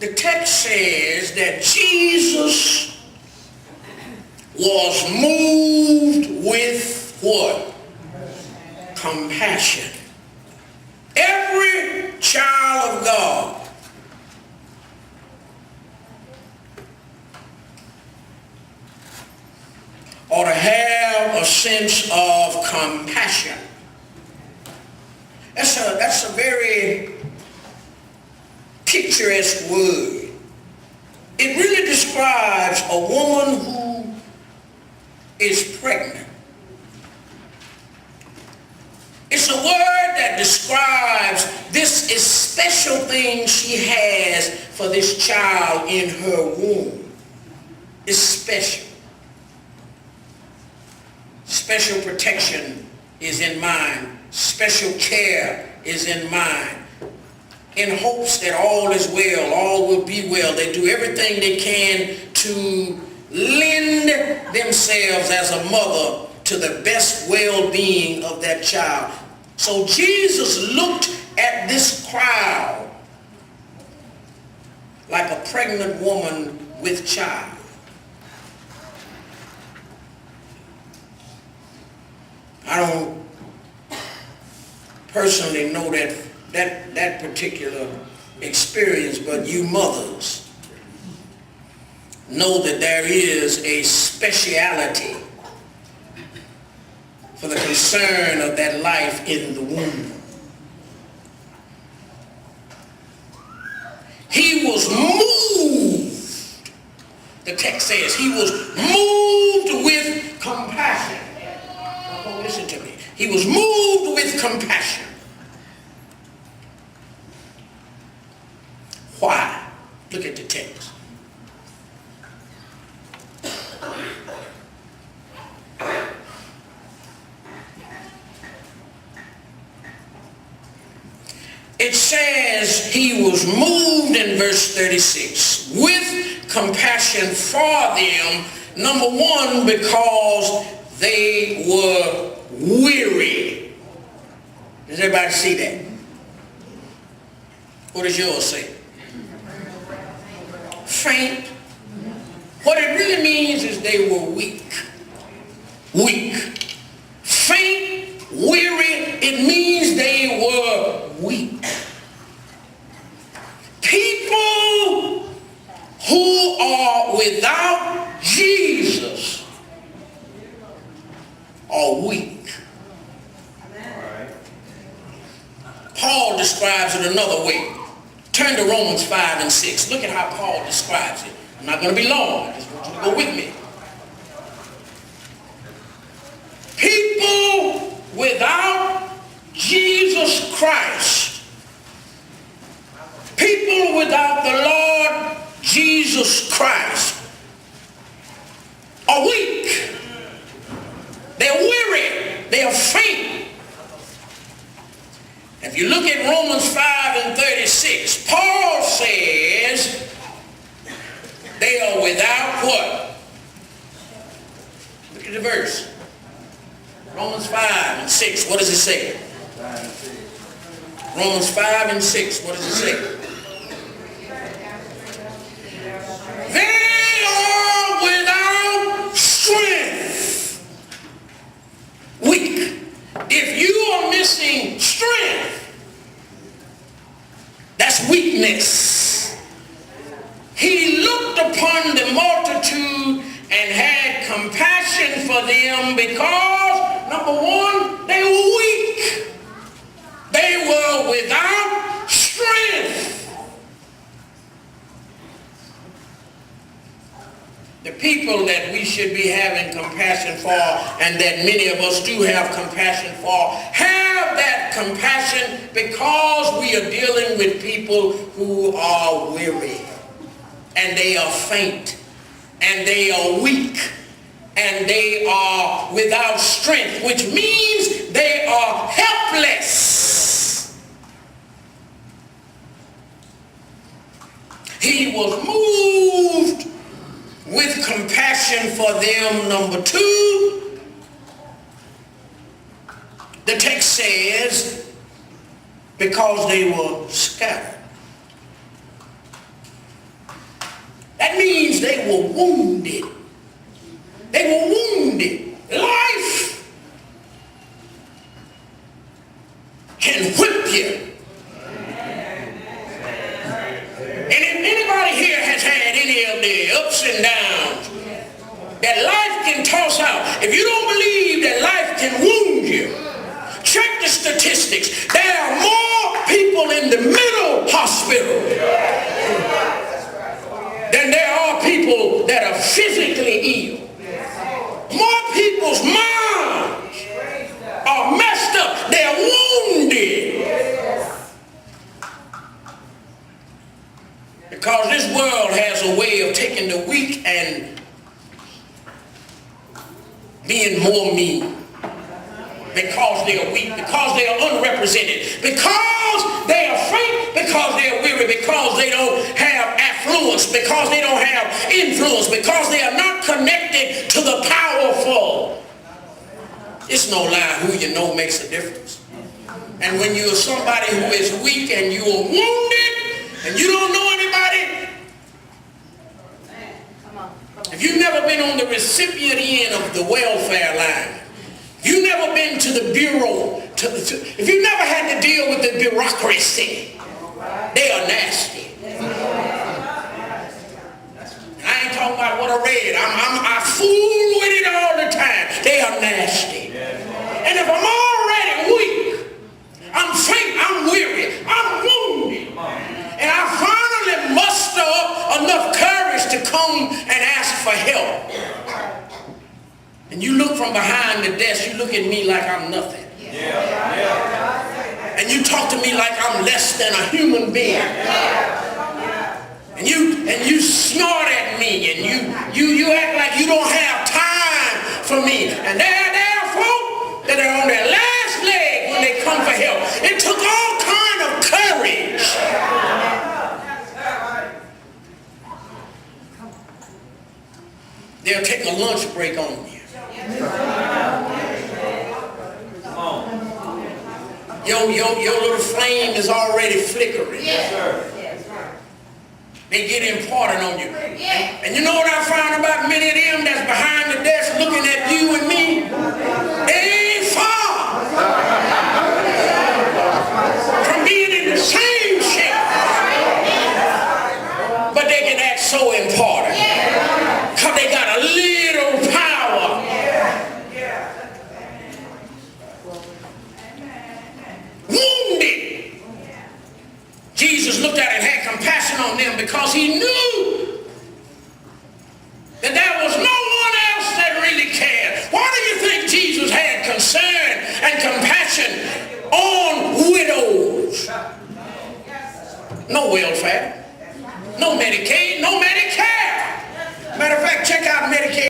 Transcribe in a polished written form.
The text says that Jesus was moved with what? Compassion. Every child of God ought to have a sense of compassion. That's a very picturesque word. It really describes a woman who is pregnant. It's a word that describes this is special thing she has for this child in her womb. It's special. Special protection is in mind. Special care is in mind. In hopes that all is well, all will be well. They do everything they can to lend themselves as a mother to the best well-being of that child. So Jesus looked at this crowd like a pregnant woman with child. I don't personally know that particular experience, but you mothers know that there is a speciality for the concern of that life in the womb. He was moved. The text says he was moved with compassion. Oh, listen to me. He was moved with compassion. Why? Look at the text. It says he was moved in verse 36 with compassion for them. Number one, because they were weary. Does everybody see that? What does yours say? Faint. What it really means is they were weak. Weak. Faint, weary, it means they were weak. People who are without Jesus are weak. Paul describes it another way. Turn to Romans 5 and 6. Look at how Paul describes it. I'm not going to be long. I just want you to go with me. People without Jesus Christ, people without the Lord Jesus Christ are weak. They're weary. They are faint. If you look at Romans 5 and 36, Paul says they are without what? Look at the verse. Romans 5 and 6, what does it say? Romans 5 and 6, what does it say? They are without strength. Weak. If you are missing strength, that's weakness. He looked upon the multitude and had compassion for them because, number one, they were weak. They were without strength. The people that we should be having compassion for, and that many of us do have compassion for, have that compassion because we are dealing with people who are weary, and they are faint, and they are weak, and they are without strength, which means they are helpless. He was moved with compassion for them. Number two, the text says because they were scattered. That means they were wounded. They were wounded. Life can whip you. And if anybody here has had any of the ups and downs that life can toss out, if you don't believe that life can wound you, check the statistics. There are more people in the mental hospital than there are people that are physically ill. More people's minds are messed up. They're wounded. Because this world has a way of taking the weak and being more mean. Because they are weak, because they are unrepresented, because they are faint, because they are weary, because they don't have affluence, because they don't have influence, because they are not connected to the powerful. It's no lie, who you know makes a difference. And when you're somebody who is weak and you are wounded and you don't know anybody, if you've never been on the recipient end of the welfare line, if you've never been to the bureau, if you've never had to deal with the bureaucracy, they are nasty. I ain't talking about what I read. I fool with it all the time. They are nasty. And if I'm already weak, I'm faint, I'm weary, I'm wounded, and I finally muster up enough courage to come and ask for help, and you look from behind the desk, you look at me like I'm nothing. And you talk to me like I'm less than a human being. And you snort at me, and you act like you don't have time for me. And there are folk that are on their last leg when they come for help. It took all kind of courage. They'll take a lunch break on you. Your little flame is already flickering. They get important on you. And you know what I found about many of them that's behind the desk looking at you and me? They ain't far from being in the same ship. But they can act so important because they got a little power. Wounded. Jesus looked at it and had compassion on them because he knew that there was no one else that really cared. Why do you think Jesus had concern and compassion on widows? No welfare, no Medicaid, no Medicare. Matter of fact, check out Medicaid.